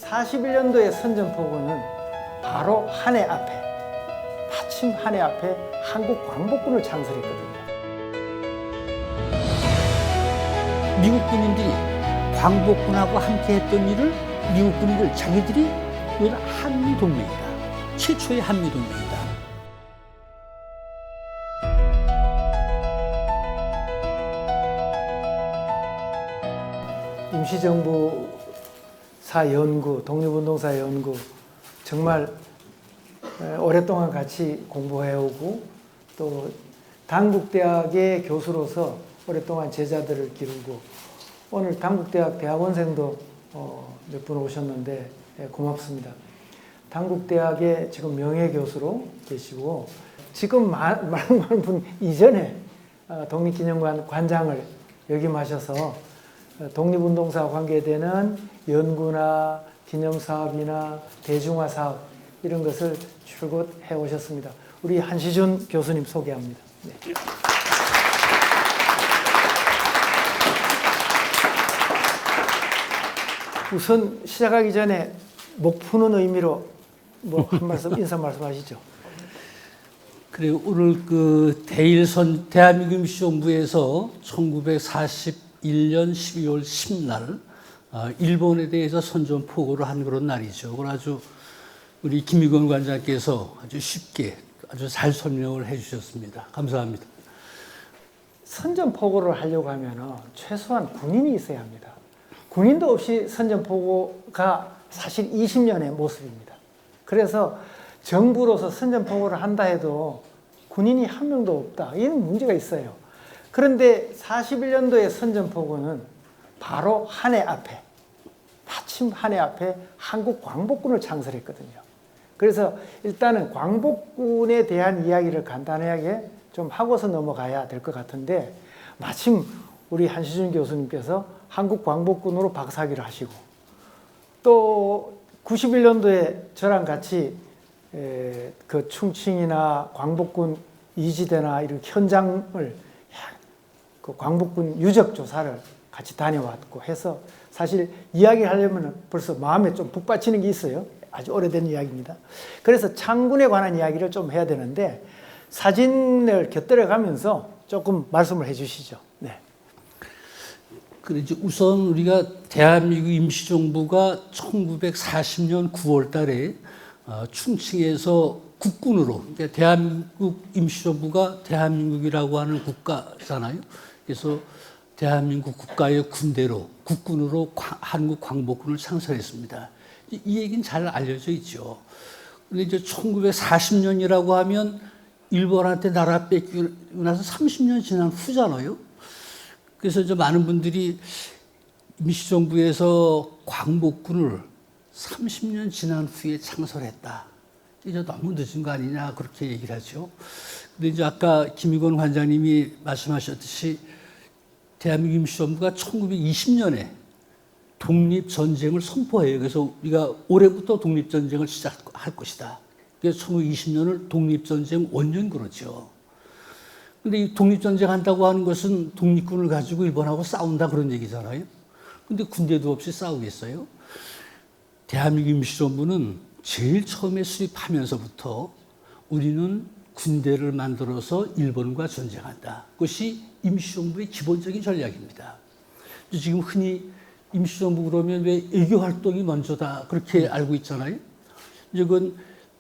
41년도의 선전포고는 바로 한 해 앞에, 마침 한 해 앞에 한국 광복군을 창설했거든요. 미국 군인들이 광복군하고 함께 했던 일을 미국 군인들 자기들이 이건 한미동맹이다. 최초의 한미동맹이다. 임시정부사 연구, 독립운동사 연구 정말 오랫동안 같이 공부해오고 또 당국대학의 교수로서 오랫동안 제자들을 기르고 오늘 당국대학 대학원생도 몇 분 오셨는데 고맙습니다. 당국대학의 지금 명예교수로 계시고 지금 많은 분 이전에 독립기념관 관장을 역임하셔서 독립운동사 관계되는 연구나 기념사업이나 대중화사업 이런 것을 줄곧 해오셨습니다. 우리 한시준 교수님 소개합니다. 네. 우선 시작하기 전에 목 푸는 의미로 뭐 한 말씀 인사 말씀하시죠. 그리고 오늘 그 대한민국 임시정부에서 1941년 12월 10날 일본에 대해서 선전포고를 한 그런 날이죠. 그걸 아주 우리 김익원 관장께서 아주 쉽게 아주 잘 설명을 해주셨습니다. 감사합니다. 선전포고를 하려고 하면 최소한 군인이 있어야 합니다. 군인도 없이 선전포고가 사실 20년의 모습입니다. 그래서 정부로서 선전포고를 한다 해도 군인이 한 명도 없다. 이런 문제가 있어요. 그런데 41년도의 선전포고는 바로 한 해 앞에, 마침 한 해 앞에 한국 광복군을 창설했거든요. 그래서 일단은 광복군에 대한 이야기를 간단하게 좀 하고서 넘어가야 될 것 같은데 마침 우리 한시준 교수님께서 한국 광복군으로 박사학위를 하시고 또 91년도에 저랑 같이 그 충칭이나 광복군 이지대나 이런 현장을 그 광복군 유적 조사를 같이 다녀왔고 해서 사실 이야기하려면 벌써 마음에 좀 북받치는 게 있어요. 아주 오래된 이야기입니다. 그래서 창군에 관한 이야기를 좀 해야 되는데 사진을 곁들여 가면서 조금 말씀을 해 주시죠. 네. 그래서 우선 우리가 대한민국 임시정부가 1940년 9월 달에 충칭에서 국군으로, 그러니까 대한민국 임시정부가 대한민국이라고 하는 국가잖아요. 그래서 대한민국 국가의 군대로, 국군으로 한국 광복군을 창설했습니다. 이 얘기는 잘 알려져 있죠. 근데 이제 1940년이라고 하면 일본한테 나라 뺏기고 나서 30년 지난 후잖아요. 그래서 이제 많은 분들이 임시정부에서 광복군을 30년 지난 후에 창설했다. 이제 너무 늦은 거 아니냐 그렇게 얘기를 하죠. 근데 이제 아까 김익원 관장님이 말씀하셨듯이 대한민국 임시정부가 1920년에 독립전쟁을 선포해요. 그래서 우리가 올해부터 독립전쟁을 시작할 것이다. 그래서 1920년을 독립전쟁 원년 그러죠. 근데 이 독립전쟁 한다고 하는 것은 독립군을 가지고 일본하고 싸운다 그런 얘기잖아요. 근데 군대도 없이 싸우겠어요? 대한민국 임시정부는 제일 처음에 수립하면서부터 우리는 군대를 만들어서 일본과 전쟁한다. 그것이 임시정부의 기본적인 전략입니다. 지금 흔히 임시정부 그러면 왜 외교활동이 먼저다 그렇게 알고 있잖아요. 이건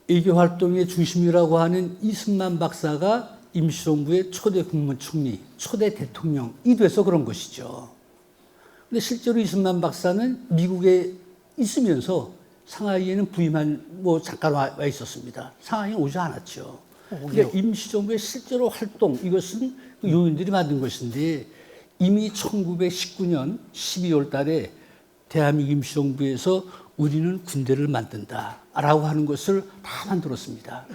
외교활동의 중심이라고 하는 이승만 박사가 임시정부의 초대 국무총리, 초대 대통령이 돼서 그런 것이죠. 근데 실제로 이승만 박사는 미국에 있으면서 상하이에는 잠깐 와 있었습니다. 상하이에 오지 않았죠. 그러니까 임시정부의 실제로 활동, 이것은 요인들이 만든 것인데 이미 1919년 12월 달에 대한민국 임시정부에서 우리는 군대를 만든다라고 하는 것을 다 만들었습니다.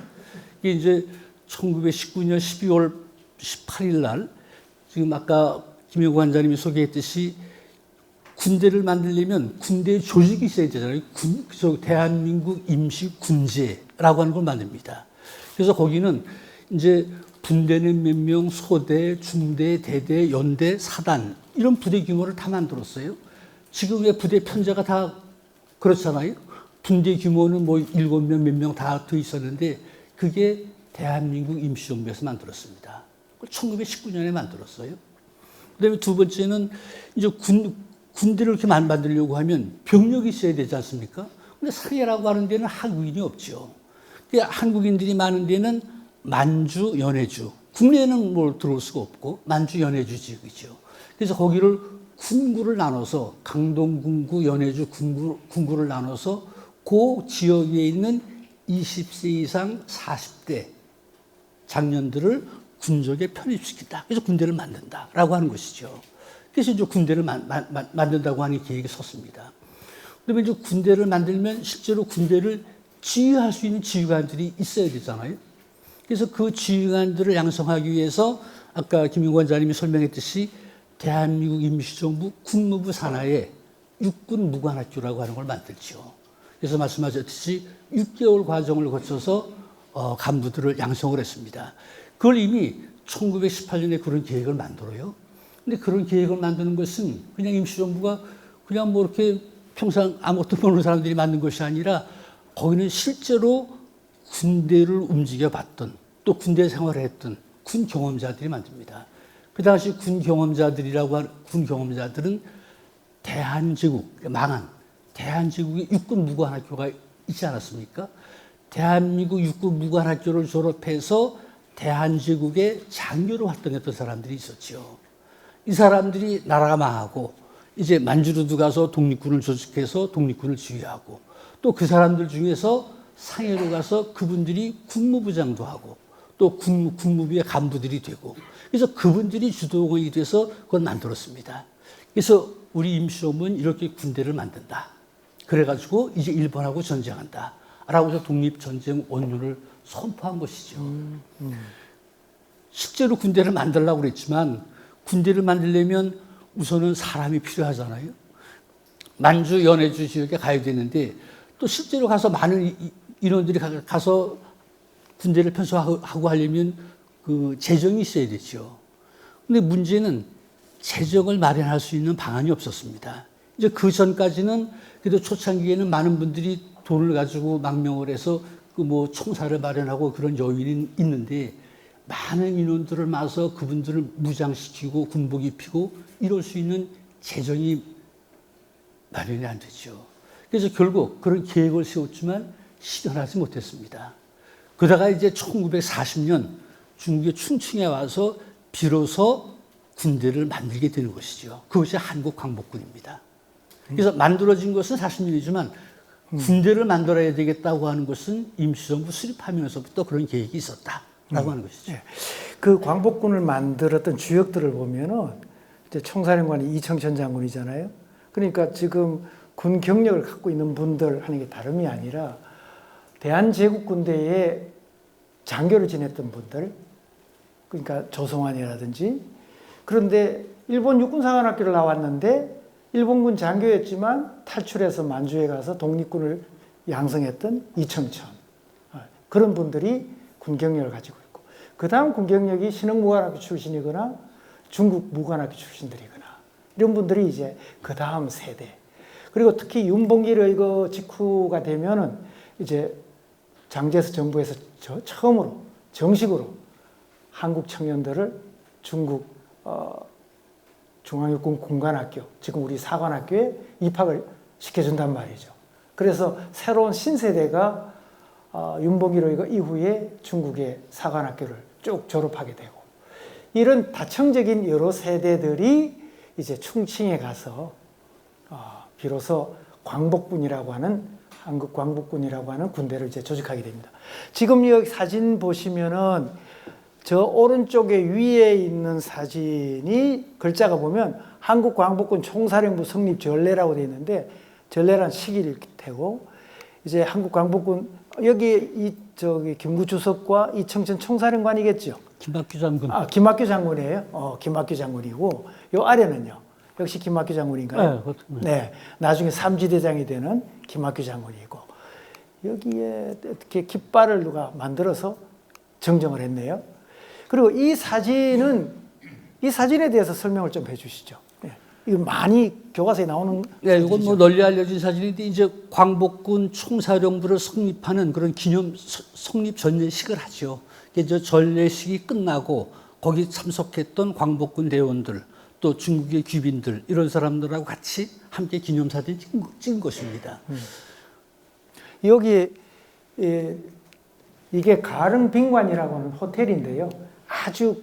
이게 이제 1919년 12월 18일 날 지금 아까 김효구 관장님이 소개했듯이 군대를 만들려면 군대 조직이 있어야 되잖아요. 대한민국 임시군제라고 하는 걸 만듭니다. 그래서 거기는 이제 분대는 몇 명, 소대, 중대, 대대, 연대, 사단 이런 부대 규모를 다 만들었어요. 지금의 부대 편제가 다 그렇잖아요. 군대 규모는 뭐 7명 몇 명 다 더 있었는데 그게 대한민국 임시정부에서 만들었습니다. 1919년에 만들었어요. 그다음에 두 번째는 이제 군대를 이렇게 만들려고 하면 병력이 있어야 되지 않습니까? 근데 상해라고 하는 데는 한국인이 없죠. 한국인들이 많은 데는 만주, 연해주. 국내에는 뭘 들어올 수가 없고 만주, 연해주 지역이죠. 그래서 거기를 군구를 나눠서 강동군구, 연해주 군구를 나눠서 그 지역에 있는 20세 이상 40대 장년들을 군적에 편입시킨다. 그래서 군대를 만든다라고 하는 것이죠. 그래서 이제 군대를 만든다고 하는 계획이 섰습니다. 그러면 이제 군대를 만들면 실제로 군대를 지휘할 수 있는 지휘관들이 있어야 되잖아요. 그래서 그 지휘관들을 양성하기 위해서 아까 김윤구 원장님이 설명했듯이 대한민국 임시정부 국무부 산하에 육군 무관학교라고 하는 걸 만들죠. 그래서 말씀하셨듯이 6개월 과정을 거쳐서 간부들을 양성을 했습니다. 그걸 이미 1918년에 그런 계획을 만들어요. 근데 그런 계획을 만드는 것은 그냥 임시정부가 그냥 뭐 이렇게 평상 아무것도 모르는 사람들이 만든 것이 아니라 거기는 실제로 군대를 움직여봤던 또 군대 생활을 했던 군 경험자들이 만듭니다. 그 당시 군 경험자들은 대한제국, 망한 대한제국의 육군 무관학교가 있지 않았습니까? 대한민국 육군 무관학교를 졸업해서 대한제국의 장교로 활동했던 사람들이 있었죠. 이 사람들이 나라가 망하고 이제 만주로도 가서 독립군을 조직해서 독립군을 지휘하고 또 그 사람들 중에서 상해로 가서 그분들이 국무부장도 하고 또 국무부의 간부들이 되고 그래서 그분들이 주도공이 돼서 그걸 만들었습니다. 그래서 우리 임시정부는 이렇게 군대를 만든다. 그래가지고 이제 일본하고 전쟁한다. 라고 해서 독립전쟁 원료를 선포한 것이죠. 실제로 군대를 만들려고 그랬지만 군대를 만들려면 우선은 사람이 필요하잖아요. 만주, 연해주 지역에 가야 되는데 또 실제로 가서 많은 인원들이 가서 군대를 편성하고 하려면 그 재정이 있어야 되죠. 근데 문제는 재정을 마련할 수 있는 방안이 없었습니다. 이제 그 전까지는 그래도 초창기에는 많은 분들이 돈을 가지고 망명을 해서 그 뭐 총사를 마련하고 그런 여유는 있는데 많은 인원들을 모아서 그분들을 무장시키고 군복 입히고 이럴 수 있는 재정이 마련이 안 되죠. 그래서 결국 그런 계획을 세웠지만 실현하지 못했습니다. 그러다가 이제 1940년 중국의 충칭에 와서 비로소 군대를 만들게 되는 것이죠. 그것이 한국광복군입니다. 그래서 만들어진 것은 40년이지만 군대를 만들어야 되겠다고 하는 것은 임시정부 수립하면서부터 그런 계획이 있었다라고 하는 것이죠. 네. 그 광복군을 만들었던 주역들을 보면은 이제 총사령관이 이청천 장군이잖아요. 그러니까 지금 군 경력을 갖고 있는 분들 하는 게 다름이 아니라 대한제국군대에 장교를 지냈던 분들, 그러니까 조성환이라든지. 그런데 일본 육군사관학교를 나왔는데 일본군 장교였지만 탈출해서 만주에 가서 독립군을 양성했던 이청천. 그런 분들이 군 경력을 가지고 있고, 그 다음 군 경력이 신흥무관학교 출신이거나 중국 무관학교 출신들이거나 이런 분들이 이제 그 다음 세대. 그리고 특히 윤봉길의 그 직후가 되면은 이제 장제스 정부에서 처음으로 정식으로 한국 청년들을 중국 중앙육군 군관학교, 지금 우리 사관학교에 입학을 시켜준단 말이죠. 그래서 새로운 신세대가 윤봉길의 이후에 중국의 사관학교를 쭉 졸업하게 되고, 이런 다층적인 여러 세대들이 이제 충칭에 가서 비로소 광복군이라고 하는, 한국 광복군이라고 하는 군대를 이제 조직하게 됩니다. 지금 여기 사진 보시면은 저 오른쪽에 위에 있는 사진이 글자가 보면 한국 광복군 총사령부 성립 전례라고 되어 있는데, 전례란 시기를 테고, 이제 한국 광복군 여기 저기 김구 주석과 이청천 총사령관이겠죠. 김학규 장군. 김학규 장군이에요. 김학규 장군이고, 요 아래는요. 역시 김학규 장군인가요? 네, 네. 나중에 삼지대장이 되는 김학규 장군이고, 여기에 이렇게 깃발을 누가 만들어서 정정을 했네요. 그리고 이 사진에 대해서 설명을 좀 해주시죠. 네. 이거 많이 교과서에 나오는. 네, 이건 뭐 널리 알려진 사진인데 이제 광복군 총사령부를 성립하는 그런 기념 성립 전례식을 하죠. 이제 전례식이 끝나고 거기 참석했던 광복군 대원들 또 중국의 귀빈들 이런 사람들하고 같이 함께 기념사진 찍은 것입니다. 여기 이게 가릉빈관이라고 하는 호텔인데요. 아주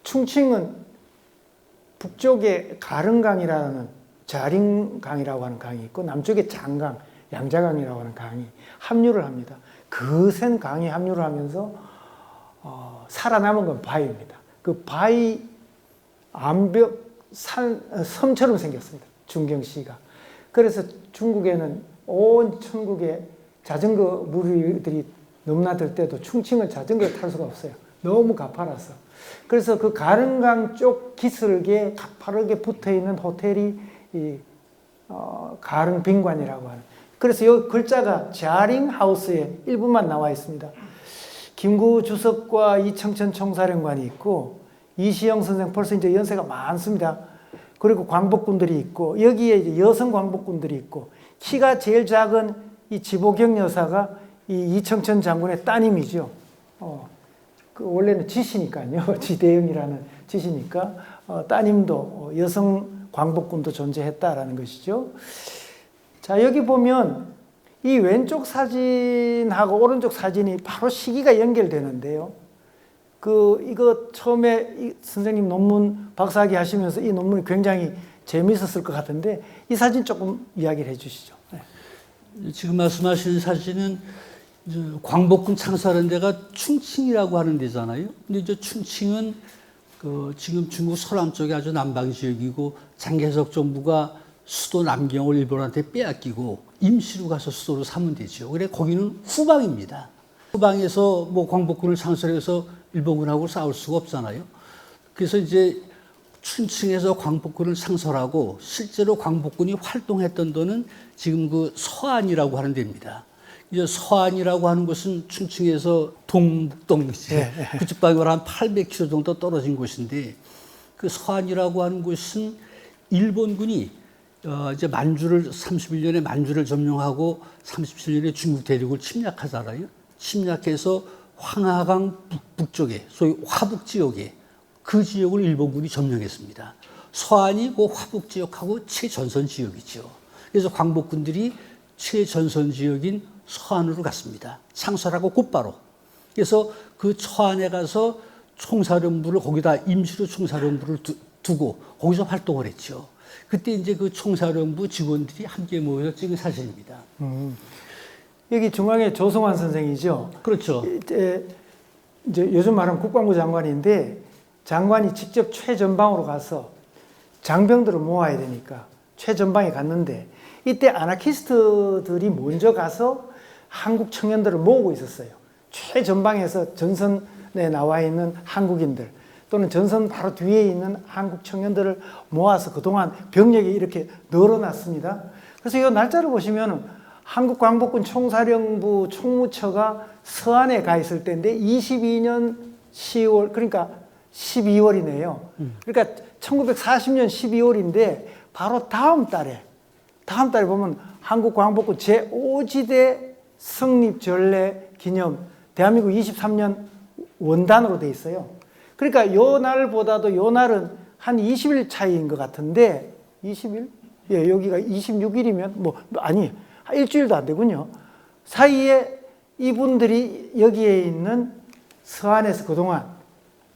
충칭은 북쪽에 가릉강이라는 자림강이라고 하는 강이 있고 남쪽에 장강, 양자강이라고 하는 강이 합류를 합니다. 거센 강이 합류를 하면서 살아남은 건 바위입니다. 그 바위 암벽 섬처럼 생겼습니다. 중경시가. 그래서 중국에는 온 천국에 자전거 무리들이 넘나들 때도 충칭은 자전거를 탈 수가 없어요. 너무 가파라서. 그래서 그 가릉강 쪽 기슭에 가파르게 붙어있는 호텔이 가릉빈관이라고 하는. 그래서 이 글자가 자링하우스에 일부만 나와 있습니다. 김구 주석과 이청천 총사령관이 있고 이시영 선생 벌써 이제 연세가 많습니다. 그리고 광복군들이 있고 여기에 이제 여성 광복군들이 있고 키가 제일 작은 이 지보경 여사가 이 이청천 장군의 따님이죠. 원래는 지시니까요. 지대영이라는 지시니까 따님도 여성 광복군도 존재했다라는 것이죠. 자, 여기 보면 이 왼쪽 사진하고 오른쪽 사진이 바로 시기가 연결되는데요. 이거 처음에 선생님 논문 박사학위 하시면서 이 논문이 굉장히 재미있었을 것 같은데 이 사진 조금 이야기를 해 주시죠. 네. 지금 말씀하신 사진은 광복군 창설한 데가 충칭이라고 하는 데잖아요. 근데 이제 충칭은 지금 중국 서남쪽에 아주 남방 지역이고 장개석 정부가 수도 남경을 일본한테 빼앗기고 임시로 가서 수도로 삼은 데죠. 그래 거기는 후방입니다. 후방에서 뭐 광복군을 창설해서 일본군하고 싸울 수가 없잖아요. 그래서 이제 춘칭에서 광복군을 창설하고 실제로 광복군이 활동했던 데는 지금 그 서안이라고 하는 데입니다. 이제 서안이라고 하는 것은 춘칭에서 동북동 그쪽 방향으로 한 800km 정도 떨어진 곳인데 그 서안이라고 하는 곳은 일본군이 이제 만주를 31년에 만주를 점령하고 37년에 중국 대륙을 침략하잖아요. 침략해서 황하강 북쪽에 소위 화북 지역에 그 지역을 일본군이 점령했습니다. 서안이 그 화북 지역하고 최전선 지역이죠. 그래서 광복군들이 최전선 지역인 서안으로 갔습니다. 창설하고 곧바로. 그래서 그 서안에 가서 총사령부를 거기다 임시로 총사령부를 두고 거기서 활동을 했죠. 그때 이제 그 총사령부 직원들이 함께 모여서 찍은 사진입니다. 여기 중앙에 조성환 선생이죠. 그렇죠. 이제 요즘 말하면 국방부 장관인데 장관이 직접 최전방으로 가서 장병들을 모아야 되니까 최전방에 갔는데 이때 아나키스트들이 먼저 가서 한국 청년들을 모으고 있었어요. 최전방에서 전선에 나와 있는 한국인들 또는 전선 바로 뒤에 있는 한국 청년들을 모아서 그동안 병력이 이렇게 늘어났습니다. 그래서 이 날짜를 보시면 한국광복군 총사령부 총무처가 서안에 가 있을 때인데 22년 10월 그러니까 12월이네요. 그러니까 1940년 12월인데 바로 다음 달에 보면 한국광복군 제5지대 성립전례 기념 대한민국 23년 원단으로 돼 있어요. 그러니까 요 날보다도 요 날은 한 20일 차이인 것 같은데 20일? 예, 여기가 26일이면 아니 일주일도 안 되군요. 사이에 이분들이 여기에 있는 서안에서 그동안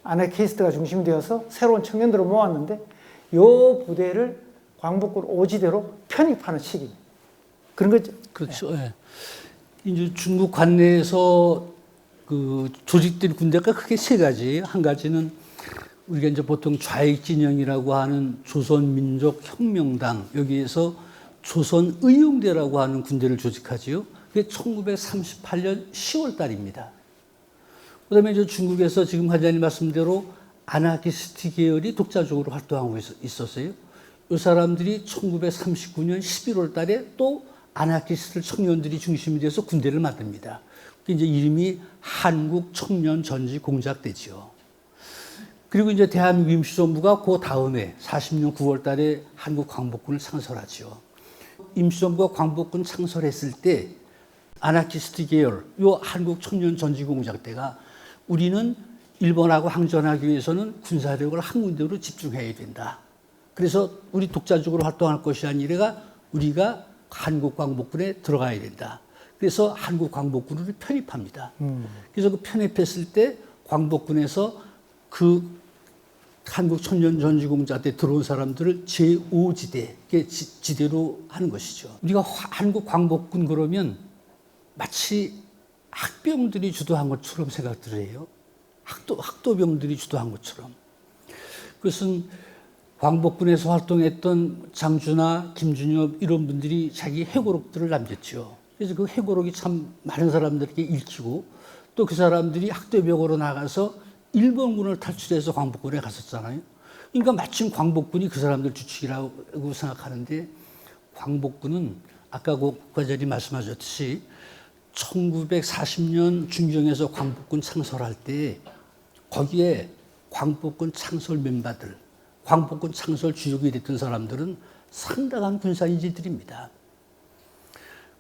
아나키스트가 중심이 되어서 새로운 청년들을 모았는데 요 부대를 광복군 5지대로 편입하는 시기입니다. 그런 거죠. 그렇죠. 네. 이제 중국 관내에서 그 조직된 군대가 크게 세 가지. 한 가지는 우리가 이제 보통 좌익진영이라고 하는 조선민족혁명당 여기에서 조선의용대라고 하는 군대를 조직하지요. 그게 1938년 10월 달입니다. 그다음에 이제 중국에서 지금 관장님 말씀대로 아나키스트 계열이 독자적으로 활동하고 있었어요. 이 사람들이 1939년 11월 달에 또 아나키스트 청년들이 중심이 돼서 군대를 만듭니다. 그게 이제 이름이 한국 청년 전지 공작대지요. 그리고 이제 대한민국 임시정부가 그 다음에 40년 9월 달에 한국 광복군을 창설하죠. 임시정부가 광복군 창설했을 때 아나키스트 계열, 요 한국 청년 전지공작 때가 우리는 일본하고 항전하기 위해서는 군사력을 한 군데로 집중해야 된다. 그래서 우리 독자적으로 활동할 것이 아니라 우리가 한국 광복군에 들어가야 된다. 그래서 한국 광복군을 편입합니다. 그래서 그 편입했을 때 광복군에서 그 한국 청년 전지공작 때 들어온 사람들을 제5지대, 지대로 하는 것이죠. 우리가 한국 광복군 그러면 마치 학병들이 주도한 것처럼 생각들을 해요. 학도병들이 주도한 것처럼. 그것은 광복군에서 활동했던 장준하, 김준엽 이런 분들이 자기 회고록들을 남겼죠. 그래서 그 회고록이 참 많은 사람들에게 읽히고 또 그 사람들이 학도병으로 나가서 일본군을 탈출해서 광복군에 갔었잖아요. 그러니까 마침 광복군이 그 사람들 주축이라고 생각하는데 광복군은 아까 그 과장님 말씀하셨듯이 1940년 중경에서 광복군 창설할 때 거기에 광복군 창설 멤버들, 광복군 창설 주역이 됐던 사람들은 상당한 군사인재들입니다.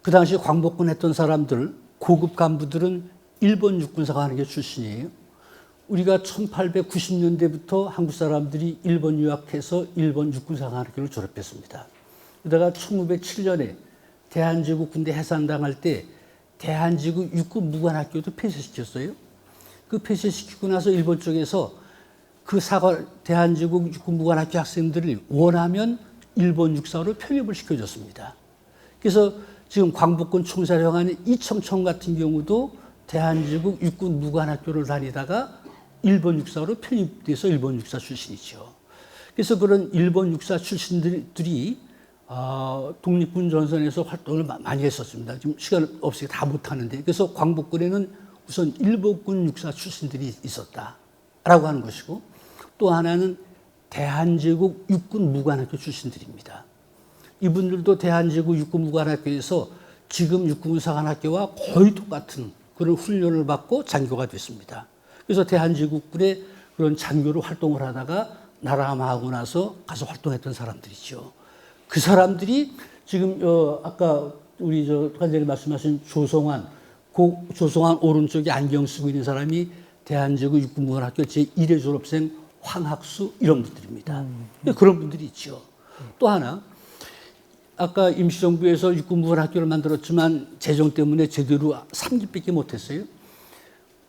그 당시 광복군 했던 사람들, 고급 간부들은 일본 육군사관학교 출신이에요. 우리가 1890년대부터 한국 사람들이 일본 유학해서 일본 육군사관학교를 졸업했습니다. 그러다가 1907년에 대한제국 군대 해산당할 때 대한제국 육군무관학교도 폐쇄시켰어요. 그 폐쇄시키고 나서 일본 쪽에서 그 대한제국 육군무관학교 학생들을 원하면 일본 육사로 편입을 시켜줬습니다. 그래서 지금 광복군 총사령관인 이청천 같은 경우도 대한제국 육군무관학교를 다니다가 일본 육사로 편입돼서 일본 육사 출신이죠. 그래서 그런 일본 육사 출신들이 독립군 전선에서 활동을 많이 했었습니다. 지금 시간 없으니까 다 못하는데. 그래서 광복군에는 우선 일본군 육사 출신들이 있었다라고 하는 것이고 또 하나는 대한제국 육군무관학교 출신들입니다. 이분들도 대한제국 육군무관학교에서 지금 육군사관학교와 거의 똑같은 그런 훈련을 받고 장교가 됐습니다. 그래서 대한제국군의 그런 장교로 활동을 하다가 나라함하고 나서 가서 활동했던 사람들이죠. 그 사람들이 지금 아까 우리 관장님 말씀하신 조성환, 조성환 오른쪽에 안경 쓰고 있는 사람이 대한제국 육군무관학교 제1회 졸업생 황학수 이런 분들입니다. 그런 분들이 있죠. 또 하나 아까 임시정부에서 육군무관학교를 만들었지만 재정 때문에 제대로 3기밖에 못했어요.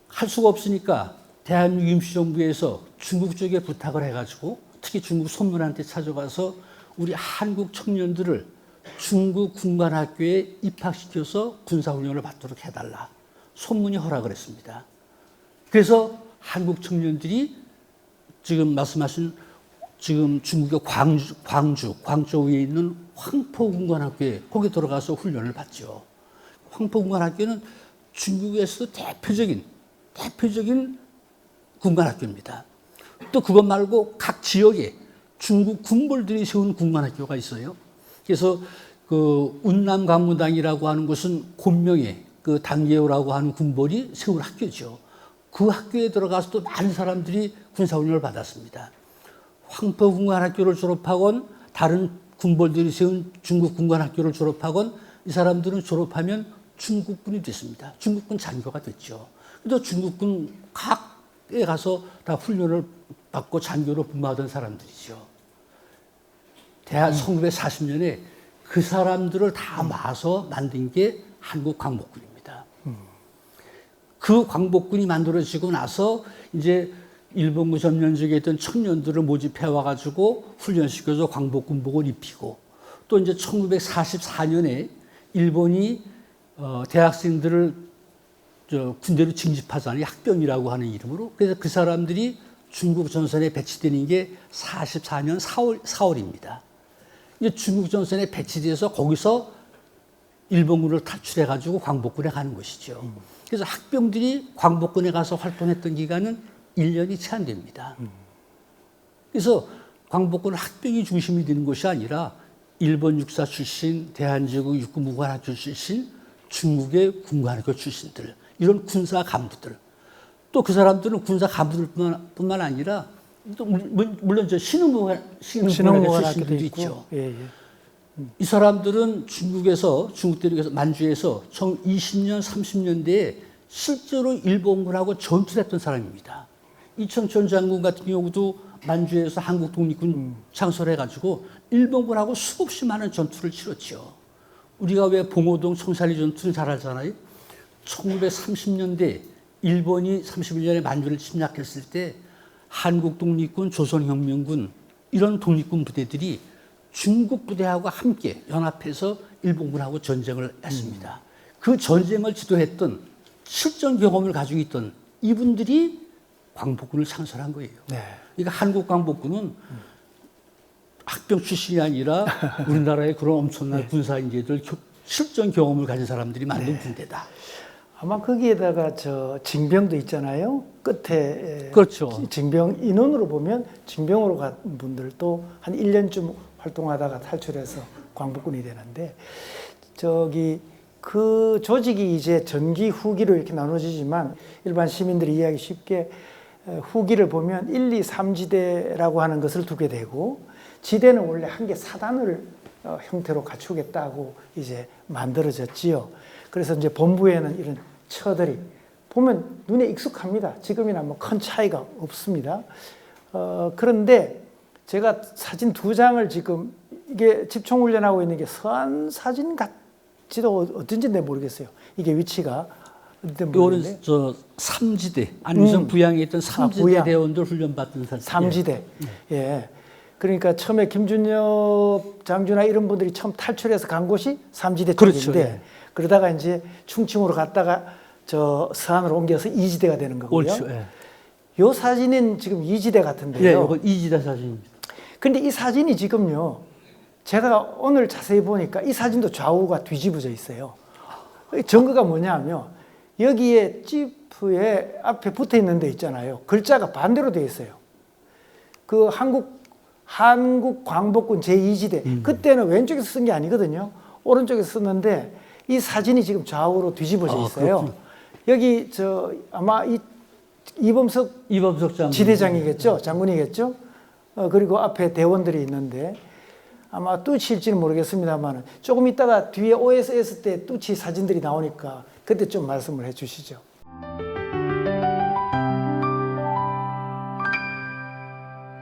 할 수가 없으니까 대한민국 임시정부에서 중국 쪽에 부탁을 해가지고 특히 중국 손문한테 찾아가서 우리 한국 청년들을 중국 군관학교에 입학시켜서 군사훈련을 받도록 해달라. 손문이 허락을 했습니다. 그래서 한국 청년들이 지금 말씀하신 지금 중국의 광저우에 있는 황포군관학교에 거기 들어가서 훈련을 받죠. 황포군관학교는 중국에서도 대표적인 군관학교입니다. 또 그것 말고 각 지역에 중국 군벌들이 세운 군관학교가 있어요. 그래서 그 운남광무당이라고 하는 것은 곤명의 그 당예호라고 하는 군벌이 세운 학교죠. 그 학교에 들어가서 또 많은 사람들이 군사훈련을 받았습니다. 황포군관학교를 졸업하건 다른 군벌들이 세운 중국 군관학교를 졸업하건 이 사람들은 졸업하면 중국군이 됐습니다. 중국군 장교가 됐죠. 그래서 중국군 각에 가서 다 훈련을 받고 장교로 근무하던 사람들이죠. 대한 1940년에 그 사람들을 다 모아서 만든 게 한국 광복군입니다. 그 광복군이 만들어지고 나서 이제 일본군 점령지역에 있던 청년들을 모집해 와가지고 훈련시켜서 광복군복을 입히고 또 이제 1944년에 일본이 대학생들을 군대로 징집하자니 학병이라고 하는 이름으로 그래서 그 사람들이 중국 전선에 배치되는 게 44년 4월입니다. 이제 중국 전선에 배치돼서 거기서 일본군을 탈출해가지고 광복군에 가는 것이죠. 그래서 학병들이 광복군에 가서 활동했던 기간은 1년이 채 안 됩니다. 그래서 광복군은 학병이 중심이 되는 것이 아니라 일본 육사 출신, 대한제국 육군무관학교 출신, 중국의 군관학교 출신들, 이런 군사 간부들, 또 그 사람들은 군사 간부들뿐만 아니라 또 물론 저 신흥무관 신흥무관학교도 출신들도 있고. 있죠. 예, 예. 이 사람들은 중국 대륙에서 만주에서 20년, 30년대에 실제로 일본군하고 전투를 했던 사람입니다. 이청천 장군 같은 경우도 만주에서 한국 독립군 창설해가지고 일본군하고 수없이 많은 전투를 치렀죠. 우리가 왜 봉오동 청산리 전투를 잘 알잖아요. 1930년대 일본이 31년에 만주를 침략했을 때 한국 독립군, 조선혁명군 이런 독립군 부대들이 중국 부대하고 함께 연합해서 일본군하고 전쟁을 했습니다. 그 전쟁을 지도했던 실전 경험을 가지고 있던 이분들이 광복군을 창설한 거예요. 네. 그러니까 한국 광복군은 학병 출신이 아니라 우리나라의 그런 엄청난 군사 인재들 실전 경험을 가진 사람들이 만든 군대다. 아마 거기에다가 저 징병도 있잖아요. 끝에 그렇죠. 징병 인원으로 보면 징병으로 간 분들도 한 1년쯤 활동하다가 탈출해서 광복군이 되는데 저기 그 조직이 이제 전기 후기로 이렇게 나눠지지만 일반 시민들이 이해하기 쉽게 후기를 보면 1, 2, 3지대라고 하는 것을 두게 되고 지대는 원래 한 개 사단을 형태로 갖추겠다고 이제 만들어졌지요. 그래서 이제 본부에는 이런 처들이 보면 눈에 익숙합니다. 지금이나 뭐 큰 차이가 없습니다. 그런데 제가 사진 2장을 지금 이게 집총훈련하고 있는 게 서안 사진 같지도 어쩐지 내 모르겠어요. 이게 위치가 이거는 저 삼지대 안유성 부양에 있던 삼지대 부양. 대원들 훈련받던 사진. 삼지대. 예. 그러니까 처음에 김준엽 장주나 이런 분들이 처음 탈출해서 간 곳이 삼지대 그렇죠. 쪽인데 예. 그러다가 이제 충칭으로 갔다가 저 서안으로 옮겨서 이지대가 되는 거고요. 옳죠. 예. 요 사진은 지금 이지대 같은데요. 예, 이건 이지대 사진입니다. 근데 이 사진이 지금요. 제가 오늘 자세히 보니까 이 사진도 좌우가 뒤집어져 있어요. 증거가 뭐냐 하면 여기에 지프에 앞에 붙어 있는 데 있잖아요. 글자가 반대로 되어 있어요. 그 한국 광복군 제2지대. 그때는 왼쪽에서 쓴 게 아니거든요. 오른쪽에서 썼는데 이 사진이 지금 좌우로 뒤집어져 있어요. 그렇군요. 여기 저 아마 이범석 장군. 지대장이겠죠. 장군이겠죠. 그리고 앞에 대원들이 있는데 아마 뚜치일지는 모르겠습니다만 조금 있다가 뒤에 OSS 때 뚜치 사진들이 나오니까 그때 좀 말씀을 해 주시죠.